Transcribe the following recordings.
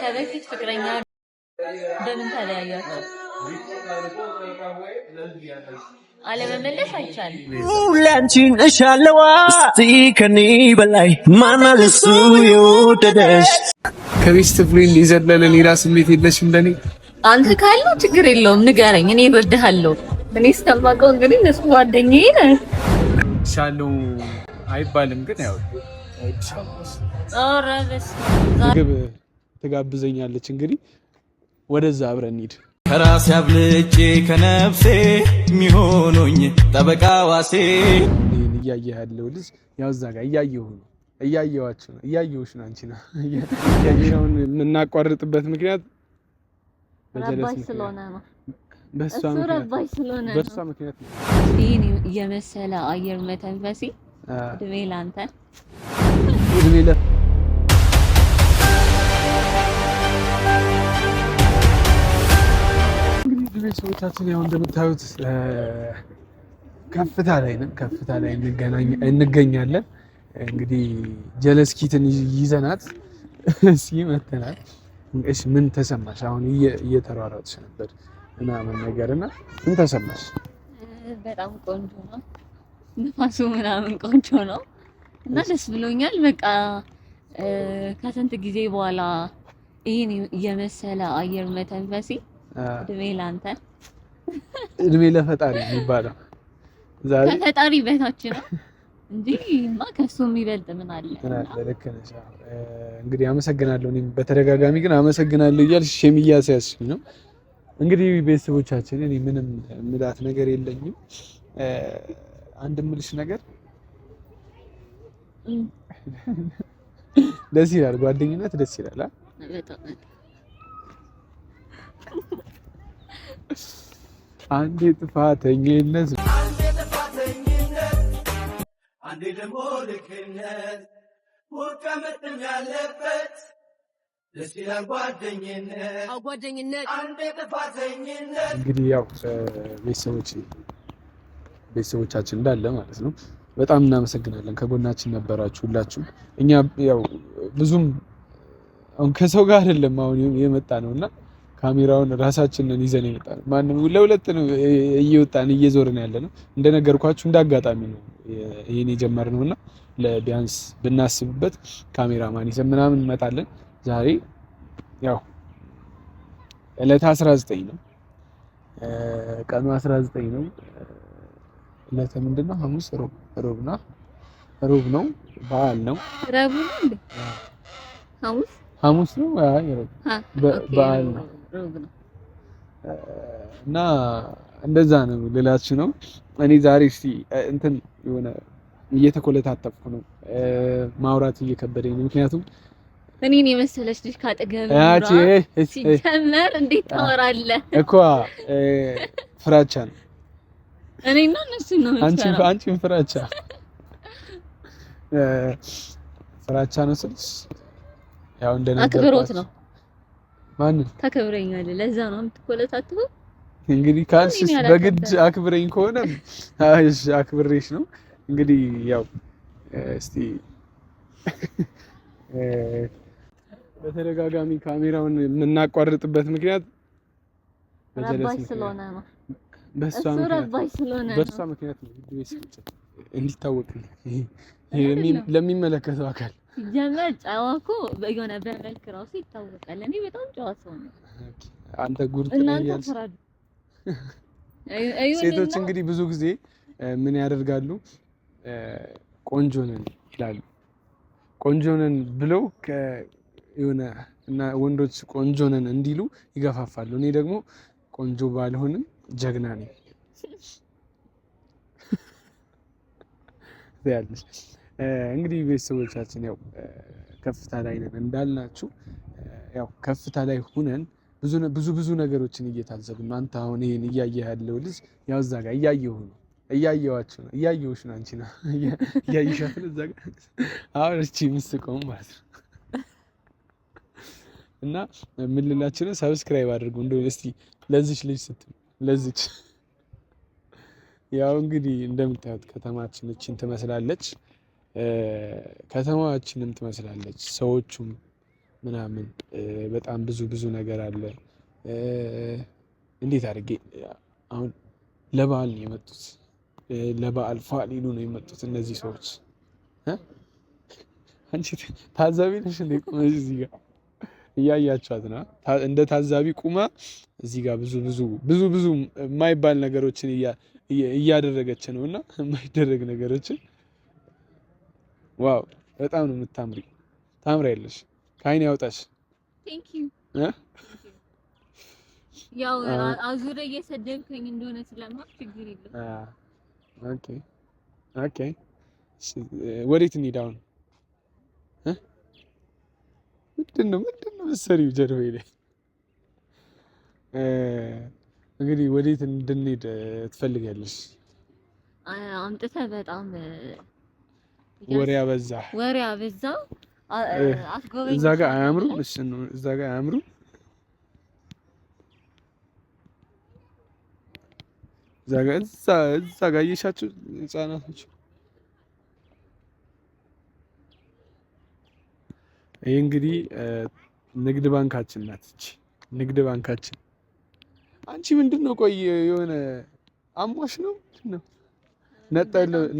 ከበፊት ፍቅረኛ በምን ተለያያችሁ? አለመመለስ አይቻልም። ሁላችን እሻለዋ እስቲ ከኔ በላይ ማን አለሱ የወደደሽ ከቤስት ፍሬንድ የዘለለ ሌላ ስሜት የለሽም ለኔ? አንተ ካለው ችግር የለውም ንገረኝ፣ እኔ እወድሃለሁ። እኔ እስከማውቀው እንግዲህ እነሱ ጓደኛዬ ነህ። ሻለው አይባልም ግን ያው ምግብ ትጋብዘኛለች። እንግዲህ ወደዛ አብረን እንሂድ። ከራስ ያብልጬ ከነፍሴ የሚሆኑኝ ጠበቃ ዋሴ እያየህ ያለው ልጅ ያው እዛ ጋር እያየኋችሁ ነው። እያየሁሽ ነው። አንቺ ነው እያየኸውን የምናቋርጥበት ምክንያት ረባሽ ስለሆነ ነው። በሷ ምክንያት ነው። ይሄን የመሰለ አየር መተንፈሲ እድሜ ላንተ እድሜ ለ ቤተሰቦቻችን ያው እንደምታዩት ከፍታ ላይ እንገኛለን። እንግዲህ ጀለስኪትን ይዘናት ሲመተናል። እሺ ምን ተሰማሽ? አሁን እየተሯሯጥሽ ነበር ምናምን ነገርና ምን ተሰማሽ? በጣም ቆንጆ ነው፣ ንፋሱ ምናምን ቆንጆ ነው እና ደስ ብሎኛል። በቃ ከስንት ጊዜ በኋላ ይሄን የመሰለ አየር መተንፈሲ እድሜ ላንተ እድሜ ለፈጣሪ የሚባለው ዛሬ ከፈጣሪ በታች ነው እንጂማ ከሱ የሚበልጥ ምን አለ? ልክ ነሽ። እንግዲህ አመሰግናለሁ። እኔም በተደጋጋሚ ግን አመሰግናለሁ እያልሽ ሼም እያስያዝሽኝ ነው። እንግዲህ ቤተሰቦቻችን እኔ ምንም ምላት ነገር የለኝም። አንድ ምልሽ ነገር ደስ ይላል፣ ጓደኝነት ደስ ይላል። አንዴ ጥፋተኝነት አንዴ ደግሞ ልክነት ወቀመጥም ያለበት ደስ ይላል ጓደኝነት አንዴ ጥፋተኝነት። እንግዲህ ያው ቤተሰቦቻችን እንዳለ ማለት ነው በጣም እናመሰግናለን። ከጎናችን ነበራችሁ ሁላችሁም። እኛ ያው ብዙም አሁን ከሰው ጋር አይደለም አሁን የመጣ ነውና ካሜራውን ራሳችንን ይዘን የመጣ ነው። ማንም ለሁለት ነው እየወጣን እየዞርን ያለ ነው። እንደነገርኳችሁ እንዳጋጣሚ ነው ይሄን የጀመርነውና ለቢያንስ ብናስብበት ካሜራማን ይዘን ምናምን እንመጣለን። ዛሬ ያው ዕለት 19 ነው፣ ቀኑ 19 ነው። ዕለተ ምንድን ነው? ሐሙስ፣ ሮብ ነው። በዓል ነው። ረቡዕ ነው እንዴ? ሐሙስ ነው። አይ በዓል ነው እና እንደዛ ነው ልላችሁ ነው። እኔ ዛሬ እስቲ እንትን የሆነ እየተኮለታተፍኩ ነው፣ ማውራት እየከበደኝ ነው። ምክንያቱም እኔን የመሰለች ልጅ ካጠገብ ሲጀመር እንዴት ታወራለህ እኮ ፍራቻ ነው። እኔና እነሱ ነው አንቺን ፍራቻ ነው ስልሽ ያው እንደነገርኩት አክብሮት ነው። ማንን ታከብረኛለህ? ለዛ ነው የምትኮለታተፈው። እንግዲህ ካልሽስ በግድ አክብረኝ ከሆነ እሺ አክብሬሽ ነው። እንግዲህ ያው እስቲ በተደጋጋሚ ካሜራውን የምናቋርጥበት ምክንያት ረባሽ ስለሆነ ነው። በሷ ምክንያት ነው። እንዲታወቅ ለሚመለከተው አካል ጀመር ጨዋ እኮ የሆነ በመልክ ራሱ ይታወቃል። እኔ በጣም ጨዋ ሰው ነኝ። አንተ ጉርጥ ነህ ያልሽ። ሴቶች እንግዲህ ብዙ ጊዜ ምን ያደርጋሉ? ቆንጆ ነን ይላሉ። ቆንጆ ነን ብለው የሆነ እና ወንዶች ቆንጆ ነን እንዲሉ ይገፋፋሉ። እኔ ደግሞ ቆንጆ ባልሆንም ጀግና ነኝ ያለሽ። እንግዲህ ቤተሰቦቻችን ያው ከፍታ ላይ ነን እንዳልናችሁ፣ ያው ከፍታ ላይ ሁነን ብዙ ነገሮችን እየታዘብን ነው። አንተ አሁን ይሄን እያየህ ያለው ልጅ ያው እዛ ጋር እያየኋችሁ ነው። እያየሁሽ ነው። አንቺ ነው እያየሻት እዛ ጋር አሁን እቺ ምስቆም ማለት ነው። እና ምን ልላችሁ ነው? ሰብስክራይብ አድርጉ እንደው እስቲ ለዚች ልጅ ስትሉ ለዚች ያው እንግዲህ እንደምታዩት ከተማችን እቺን ትመስላለች። ከተማችንም ትመስላለች። ሰዎቹም ምናምን በጣም ብዙ ነገር አለ። እንዴት አድርጌ አሁን ለበዓል ነው የመጡት። ለበዓል ፋሊሉ ነው የመጡት እነዚህ ሰዎች። አንቺ ታዛቢ ነሽ እንዴ? ቆመሽ እዚህ ጋር እያያችኋት ነው። እንደ ታዛቢ ቁማ እዚህ ጋር ብዙ የማይባል ነገሮችን እያደረገች ነው እና የማይደረግ ነገሮችን ዋው በጣም ነው የምታምሪ። ታምሪያለሽ። ከዓይን ያውጣሽ። ቴንክ ዩ ያው አዙረ እየሰደብከኝ እንደሆነ ስለማውቅ ችግር የለም። ኦኬ ወዴት እንሂድ አሁን? ምንድን ነው መሰሪው ጀርባዬ ላይ? እንግዲህ ወዴት እንድንሄድ ትፈልጊያለሽ? አምጥተህ በጣም ወሬ አበዛ። አስጎበኝ። እዛ ጋር አያምሩ? እሺ ነው እዛ ጋር አያምሩ? እዛ ጋር እየሻቸው ህፃናቶች። ይሄ እንግዲህ ንግድ ባንካችን ናት። እቺ ንግድ ባንካችን። አንቺ ምንድነው? ቆይ የሆነ አሟሽ ነው ነው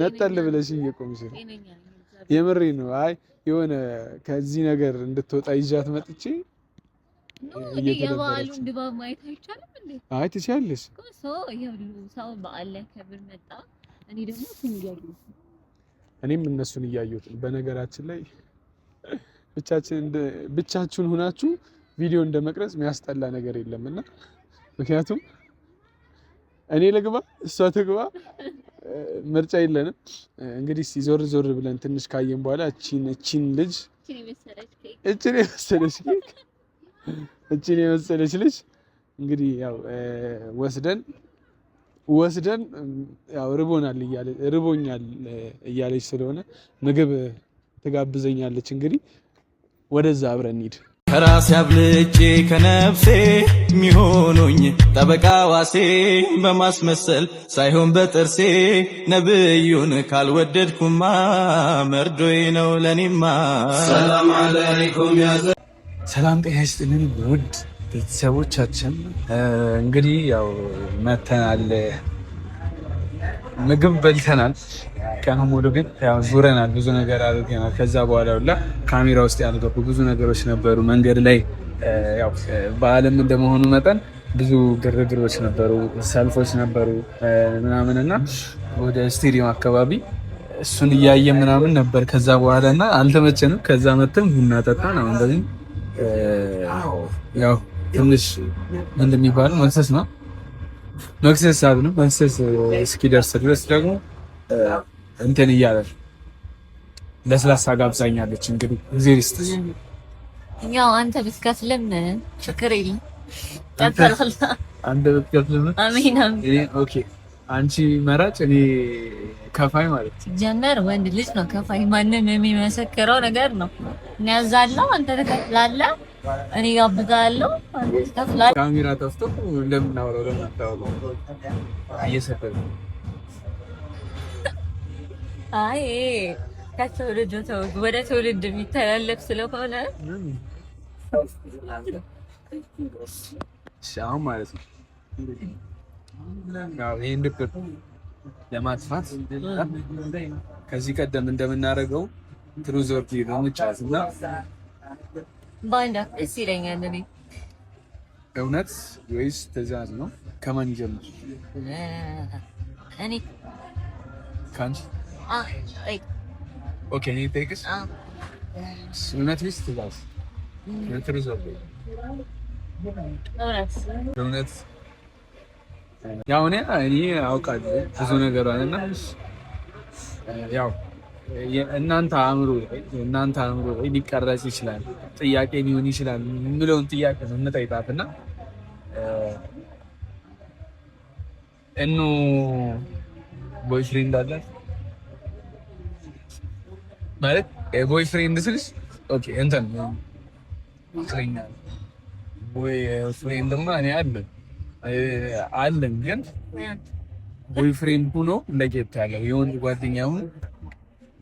ነጠል ብለሽ እየቆምሽ ነው? የምሬ ነው። አይ የሆነ ከዚህ ነገር እንድትወጣ ይዣት መጥቼ የበዓሉን ድባብ ማየት አይቻልም እንዴ? አይ ትችያለሽ። ሰው በዓል ላይ ከብር መጣ። እኔ ደግሞ እሱን እያየሁት ነው። እኔም እነሱን እያየሁት ነው። በነገራችን ላይ ብቻችሁን ሆናችሁ ቪዲዮ እንደመቅረጽ የሚያስጠላ ነገር የለምና ምክንያቱም እኔ ልግባ እሷ ትግባ ምርጫ የለንም። እንግዲህ ዞር ብለን ትንሽ ካየን በኋላ እቺን ልጅ እቺን የመሰለች ልጅ እንግዲህ ያው ወስደን ያው ርቦኛል እያለች ስለሆነ ምግብ ትጋብዘኛለች። እንግዲህ ወደዛ አብረን እንሂድ። ከራሴ አብልጬ ከነፍሴ ሚሆኑኝ ጠበቃ ዋሴ በማስመሰል ሳይሆን በጥርሴ ነብዩን ካልወደድኩማ መርዶዬ ነው ለኔማ። ሰላም አለይኩም ሰላም ጤና ይስጥልን ውድ ቤተሰቦቻችን፣ እንግዲህ ያው መተናል፣ ምግብ በልተናል። ቀኑ ሙሉ ግን ያው ዙረናል፣ ብዙ ነገር አድርገናል። ከዛ በኋላ ሁላ ካሜራ ውስጥ ያልገቡ ብዙ ነገሮች ነበሩ። መንገድ ላይ ያው በዓለም እንደመሆኑ መጠን ብዙ ግርግሮች ነበሩ፣ ሰልፎች ነበሩ ምናምንና ወደ ስቴዲየም አካባቢ እሱን እያየ ምናምን ነበር። ከዛ በኋላ እና አልተመቸንም። ከዛ መተን ቡና ጠጣን። አሁን እንደዚህ ያው ትንሽ እንደሚባለው መክሰስ ነው፣ መክሰስ ሰዓት ነው። መክሰስ እስኪደርስ ድረስ ደግሞ እንትን እያለ ለስላሳ ጋብዛኛለች። እንግዲህ እዚህ ሪስት ያው አንተ ብትከፍልም ችግር የለም። አንተ ብትከፍልም አሜን። ኦኬ አንቺ መራጭ እኔ ከፋይ ማለት ጀመር ወንድ ልጅ ነው ከፋይ። ማንም የሚመሰክረው ነገር ነው። እኔ ያዛለሁ፣ አንተ ትከፍላለህ። እኔ ጋብዛለሁ፣ አንተ ትከፍላለህ። ካሜራ ጠፍቶ እንደምናወራው ለማታወራው እየሰፈረ አይ ከትውልድ ወደ ትውልድ የሚተላለፍ ስለሆነ ሻው ማለት ነው። ይሄን ድብር ለማጥፋት ከዚህ ቀደም እንደምናደርገው ትሩዝ ኦር ዴር እንጫወት እና ባንዳ እስ ይለኛል። እኔ እውነት ወይስ ትዕዛዝ ነው? ከማን ይጀምር? እኔ ካንቺ ኦኬ እኔ ቴክስ እውነት ወይስ ትዕዛዝ? ትሩዝ ኦር ዴር እውነት ያው እኔ አውቃለሁ ብዙ ነገር አለና ያው እናንተ አእምሮ ላይ ሊቀረጽ ይችላል፣ ጥያቄ ሊሆን ይችላል የምለውን ጥያቄ ነው የምጠይቃትና ቦይፍሬንድ አላት ማለት ቦይፍሬንድ ስልሽ ኦኬ እንትን ቦይፍሬንድማ እኔ አለን ግን ቦይፍሬንድ ሆኖ ለየት ያለው የወንድ ጓደኛው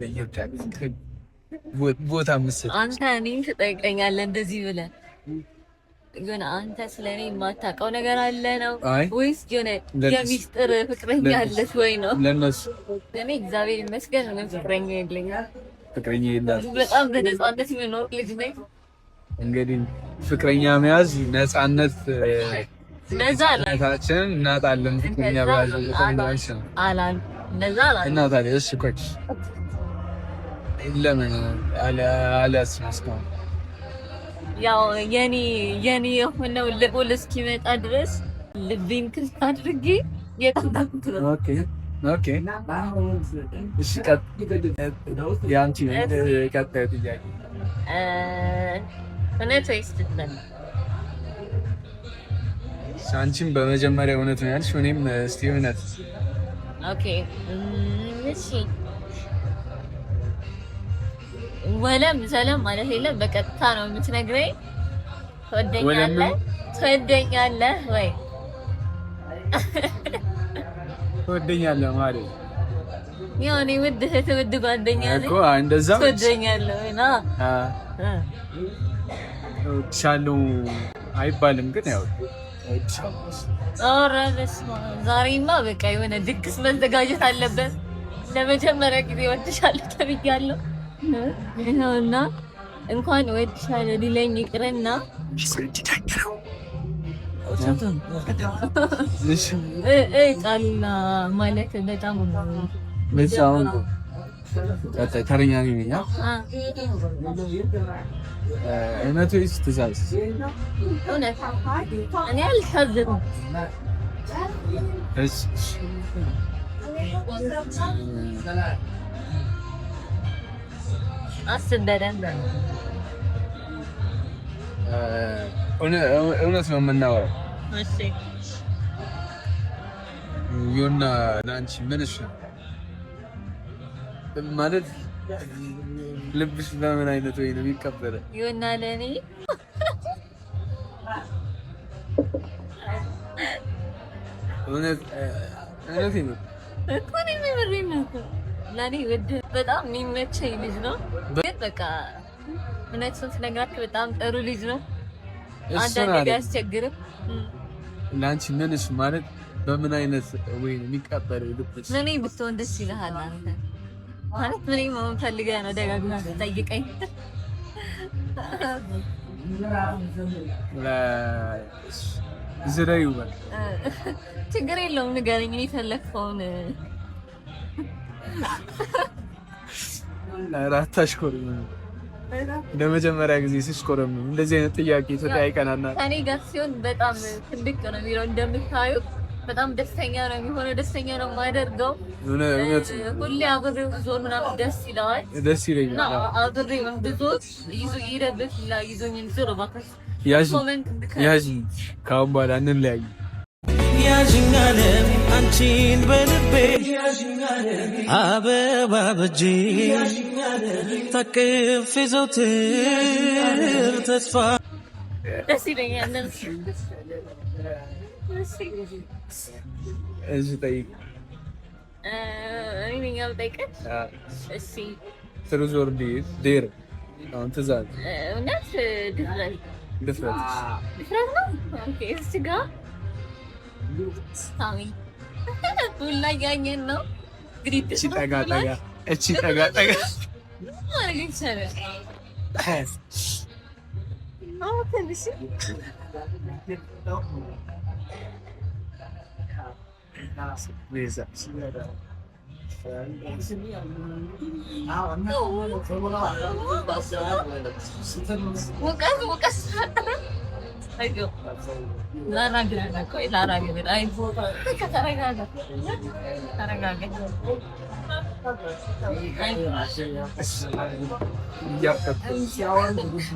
ለየት ያለው ቦታ መስል አንተ እኔን ትጠይቀኛለህ እንደዚህ ብለህ ግን አንተ ስለኔ የማታውቀው ነገር አለ ነው ወይስ የሆነ የሚስጥር ፍቅረኛ አለሽ ወይ ነው? ለነሱ እኔ እግዚአብሔር ይመስገን ምንም ፍቅረኛ የለኝም። ፍቅረኛ የለም። በጣም በነፃነት የምኖር ልጅ ነኝ። እንግዲህ ፍቅረኛ መያዝ ነፃነት ነዛ ነታችን እናጣለን። ፍቅረኛ ባያዝ ተንዳሽ አላል ነዛ አላል እናታለን። እሺ ኮች ለምን አላስመስከው ያው የኔ የሆነው ልቦል እስኪመጣ ድረስ ልቤን ክፍት አድርጌ የጠበቅኩት ነው። ኦኬ እሺ ያንቺ ቀጣዩ ጥያቄ እውነት ወይስ ትተን? አንቺም በመጀመሪያ እውነት ነው ያልሽ፣ እኔም እስቲ እውነት። ኦኬ እሺ ወለም ሰላም ማለት የለም በቀጥታ ነው የምትነግረኝ። ትወደኛለህ ወይ? ትወደኛለህ ማለት ያው እኔ ውድ ጓደኛ ነኝ እኮ እንደዛ። ትወደኛለህ ወይ ና ሻለው አይባልም ግን ያው ዛሬማ በቃ የሆነ ድግስ መዘጋጀት አለበት። ለመጀመሪያ ጊዜ ወድሻለሁ ተብያለሁ እና እንኳን ወድሻለሁ ሊለኝ ይቅርና ቃልና ማለት በጣም ተረኛ ነኝ። እውነት ወይስ ትእዛዝ? እውነት። እኔ አልታዘዝም። አስብ በደንብ። እውነት ነው የምናወራው። እሺ ዮና ለአንቺ ምንሽ ማለት ልብሽ በምን አይነት ወይ ነው የሚቀበለው? ዮና ለኔ እውነት ነው እኮ ነው የሚመረኝ ነው ለኔ ውድ በጣም የሚመቸኝ ልጅ ነው። ግን በቃ እውነቱን ስነግራችሁ በጣም ጥሩ ልጅ ነው። አንዳንዴ ቢያስቸግርም ለአንቺ ምንሽ ማለት በምን አይነት ወይ ነው የሚቀበለው ልብሽ? ለኔ ብትሆን ደስ ይልሃል አንተ ማለት ምን መሆን ፈልገህ ነው ደጋግመህ ጠይቀኝ። ዝረዩ ችግር የለውም ንገረኝ የፈለግከውን። አታሽኮርም። ለመጀመሪያ ጊዜ ሲስኮርም እንደዚህ አይነት ጥያቄ ተጠያይቀናልና ከኔ ጋር ሲሆን በጣም ትልቅ ነው የሚለው እንደምታዩ በጣም ደስተኛ ነው የሚሆነው። ደስተኛ ነው የማደርገው። ሁሌ አብሬው ዞር ምናምን ደስ ይለዋል። ደስ ይለኛል። አብሬው ብዙዎች ይረብሽ ይዞኝ ዞር ባካሽ ያዥ ከአሁን በኋላ እንለያይ። ያዥኛለ አንቺን በልቤ አበባ በጄ ታቅፌ ዘውትር ተስፋ ደስ ይለኛል። እዚህ ጠይቅ እኔ ነኝ የምጠይቅህ። እሺ ትሩዝ ኦር ዴር? አሁን ትእዛዝ እውነት ድፍረት ነው። ኦኬ እዚህ ጋር ሳሚ ሁላ እያየን ነው እንግዲህ። እቺ ጠጋ ማድረግ ይቻላል። ትንሽ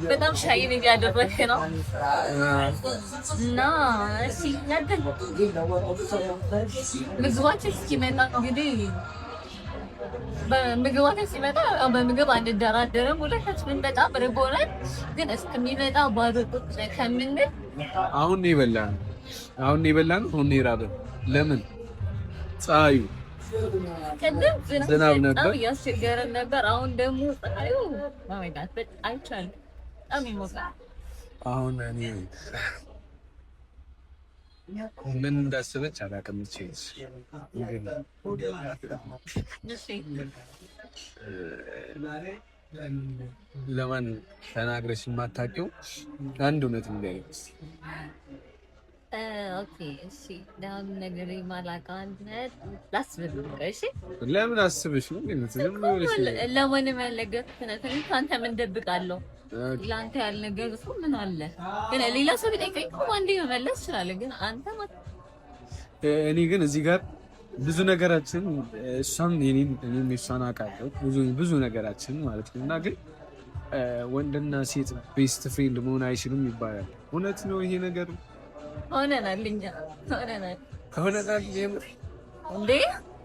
በጣም ሻይ እያደረግህ ነው እና ምግባችን እስኪመጣ እንግዲህ በምግባችን ሲመጣ በምግብ አንደራደርም። ሁለታችንም በጣም ርቦናል፣ ግን እስከሚመጣ ባዶ ቁጭ ከምንል አሁን የበላን አሁን የራበን። ለምን ፀሐዩ ዝናብ ነበር እያስቸገረን ነበር። አሁን ደግሞ ፀሐዩ ማይዳት አይቻልም፣ በጣም ይሞቃል። አሁን እኔ ምን እንዳሰበች አላውቅም። ለማን ተናግረሽ የማታውቂው አንድ እውነት እንዳይነስ ኦኬ እሺ፣ ዳም ነገር ማላቃነት ላስብልኝ። እሺ ለምን አስብሽ ነው? ለማንም ያልነገርኩት ነገር ካንተ ምን ደብቃለሁ? ለአንተ ያልነገርኩት ምን አለ? ግን ሌላ ሰው ቢጠይቀኝ እኮ አንዴ መመለስ እችላለሁ። ግን አንተ እኔ ግን እዚህ ጋር ብዙ ነገራችን እሷም እኔም እሷን አውቃለሁ ብዙ ነገራችን ማለት ነው። እና ግን ወንድና ሴት ቤስት ፍሬንድ መሆን አይችሉም ይባላል። እውነት ነው ይሄ ነገር? ሆነናል፣ እኛ ሆነናል። እንዴ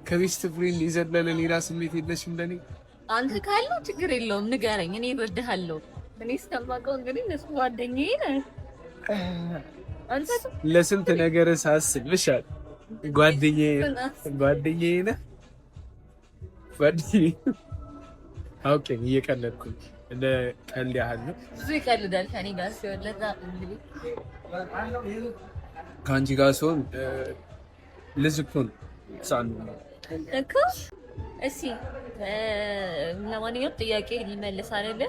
ከቤስት ፍሬንድ የዘለለ ሌላ ስሜት የለሽም ለኔ? አንተ ካለው ችግር የለውም ንገረኝ፣ እኔ እረዳሃለሁ። እኔ እስከማውቀው እንግዲህ እነሱ ጓደኛዬ ነህ። አንተ ለስንት ነገር ሳስብሻል። ጓደኛዬ ነህ። ኦኬ እየቀለድኩኝ እንደ ቀልድ ያህል ነው። ብዙ ይቀልዳል ከኔ ጋር ሲሆን ለዛ እንግዲህ ከአንቺ ጋር ሲሆን ልጅ እኮ ነው እኮ። እሺ ለማንኛውም ጥያቄ ሊመልስ አይደለ?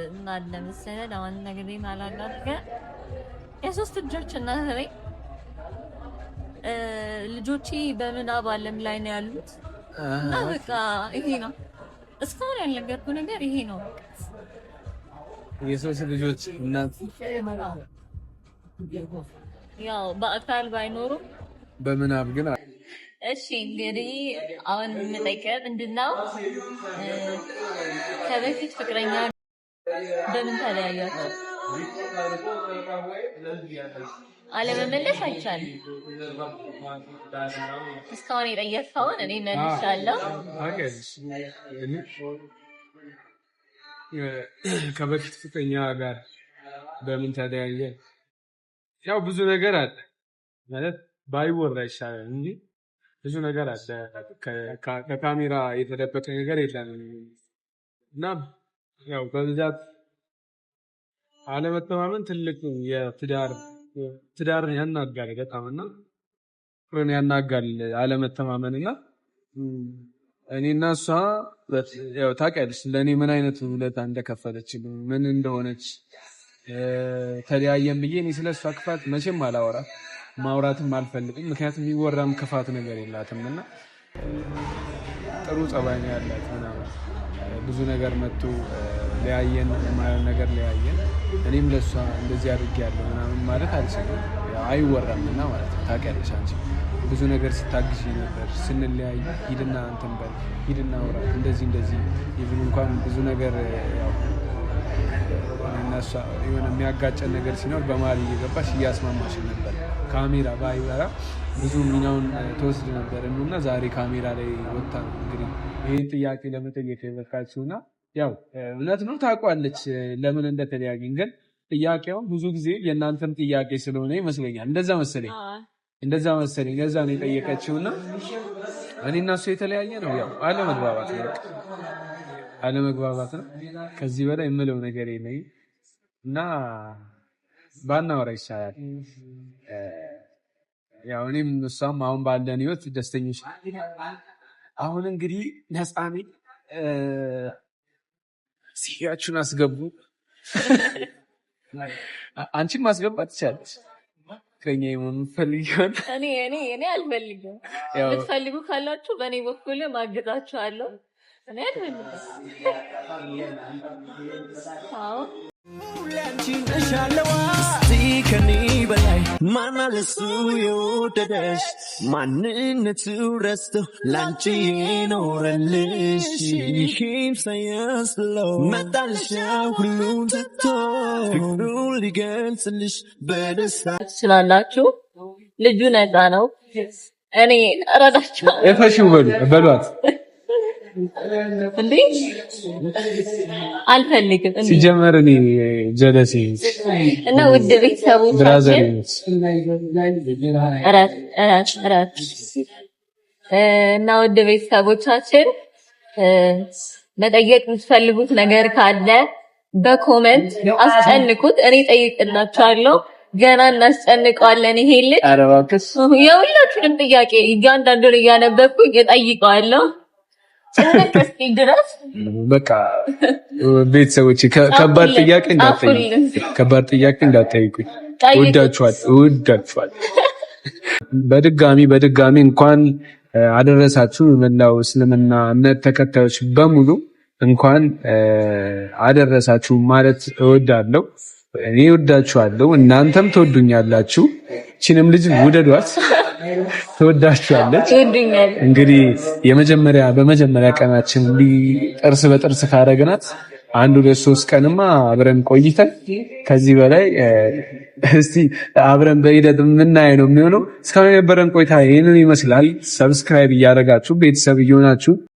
እና ለምሳሌ ለማን ነገር ማላላቀ የሶስት ልጆች እናት ነኝ። ልጆቼ በምናብ ዓለም ላይ ነው ያሉት እና በቃ ይሄ ነው እስካሁን ያልነገርኩህ ነገር ይሄ ነው። የሶስት ልጆች እናት ያው በአካል ባይኖሩም በምናብ ግን። እሺ እንግዲህ አሁን የምጠይቀህ ምንድን ነው? ከበፊት ፍቅረኛ በምን ተለያያችሁ? አለመመለስ አይቻልም። እስካሁን የጠየቅከውን እኔ መልሻለሁ። ከበፊት ፍቅረኛ ጋር በምን ተለያየ? ያው ብዙ ነገር አለ ማለት ባይወራ ይሻላል እንጂ ብዙ ነገር አለ። ከካሜራ የተደበቀ ነገር የለም እና ያው በብዛት አለመተማመን ትልቅ ትዳርን ያናጋል በጣም እና ፍቅርን ያናጋል አለመተማመን። እና እኔና እሷ ያው ታውቂያለሽ ለእኔ ምን አይነት ውለታ እንደከፈለች ምን እንደሆነች ተለያየን ብዬ እኔ ስለ እሷ ክፋት መቼም አላወራም፣ ማውራትም አልፈልግም። ምክንያቱም የሚወራም ክፋት ነገር የላትም እና ጥሩ ጸባይ ነው ያላት ምናምን ብዙ ነገር መጥቶ ለያየን የማየውን ነገር ለያየን እኔም ለእሷ እንደዚህ አድርጌያለሁ ምናምን ማለት አልችልም። አይወራም እና ማለት ነው። ታውቂያለሽ አንቺ ብዙ ነገር ስታግሽ ነበር ስንለያይ፣ ሂድና እንትን በል ሂድና አውራ እንደዚህ ይብን እንኳን ብዙ ነገር ያው እና እሷ የሆነ የሚያጋጨን ነገር ሲኖር በመሀል እየገባሽ እያስማማሽ ነበር። ካሜራ ባይበራ ብዙ ሚናውን ተወስድ ነበር እና ዛሬ ካሜራ ላይ ወጣ እንግዲህ ይህን ጥያቄ ለመጠየቅ የበቃችሁና ያው እውነት ነው ታውቋለች ለምን እንደተለያየን። ግን ጥያቄው ብዙ ጊዜ የእናንተም ጥያቄ ስለሆነ ይመስለኛል እንደዛ መሰለኝ ለዛ ነው የጠየቀችውና እኔ እና እሱ የተለያየ ነው ያው አለመግባባት ነው። ከዚህ በላይ የምለው ነገር የለኝም እና ባናወራ ይሻላል። ያው እኔም እሷም አሁን ባለን ህይወት ደስተኞች። አሁን እንግዲህ ነፃኔ ሲያችሁን አስገቡ። አንቺን ማስገባት ትችላለች። ፍቅረኛ የምፈልጊው እኔ አልፈልግም። የምትፈልጉ ካላችሁ በእኔ በኩል ማገዛችኋለሁ። እኔ አልፈልግም። አዎ ከኔ በላይ ማናለሱ የወደደሽ ማንነቱ ረስቶ ላንቺ የኖረልሽ ይህም ሳያስለው መጣልሻ ሁሉም ትቶ ፍቅሩን ሊገልጽልሽ በደስታ ትችላላችሁ። ልጁ ነፃ ነው። እኔ እረዳችኋለሁ። እፈሽው በሏት እንዴ አልፈልግም። ሲጀመር እኔ ጀለሴ እና ውድ ቤተሰቦቻችን እራት እና ውድ ቤተሰቦቻችን መጠየቅ የምትፈልጉት ነገር ካለ በኮሜንት አስጨንቁት። እኔ ጠይቅላችኋለሁ። ገና እናስጨንቀዋለን። ይሄ ልጅ የሁላችሁንም ጥያቄ እያንዳንዱን እያነበብኩኝ እጠይቀዋለሁ። በቃ ቤተሰቦች ከባድ ጥያቄ እንዳትጠይቁኝ። እወዳችኋል። በድጋሚ እንኳን አደረሳችሁ። መላው እስልምና እምነት ተከታዮች በሙሉ እንኳን አደረሳችሁ ማለት እወዳለሁ። እኔ እወዳችኋለሁ፣ እናንተም ትወዱኛላችሁ። እቺንም ልጅ ውደዷት፣ ትወዳችኋለች። እንግዲህ በመጀመሪያ ቀናችን ጥርስ በጥርስ ካደረግናት 1-2-3 ቀንማ አብረን ቆይተን ከዚህ በላይ እስቲ አብረን በሂደት የምናየው ነው የሚሆነው። እስካሁን የነበረን ቆይታ ይህንን ይመስላል። ሰብስክራይብ እያደረጋችሁ ቤተሰብ እየሆናችሁ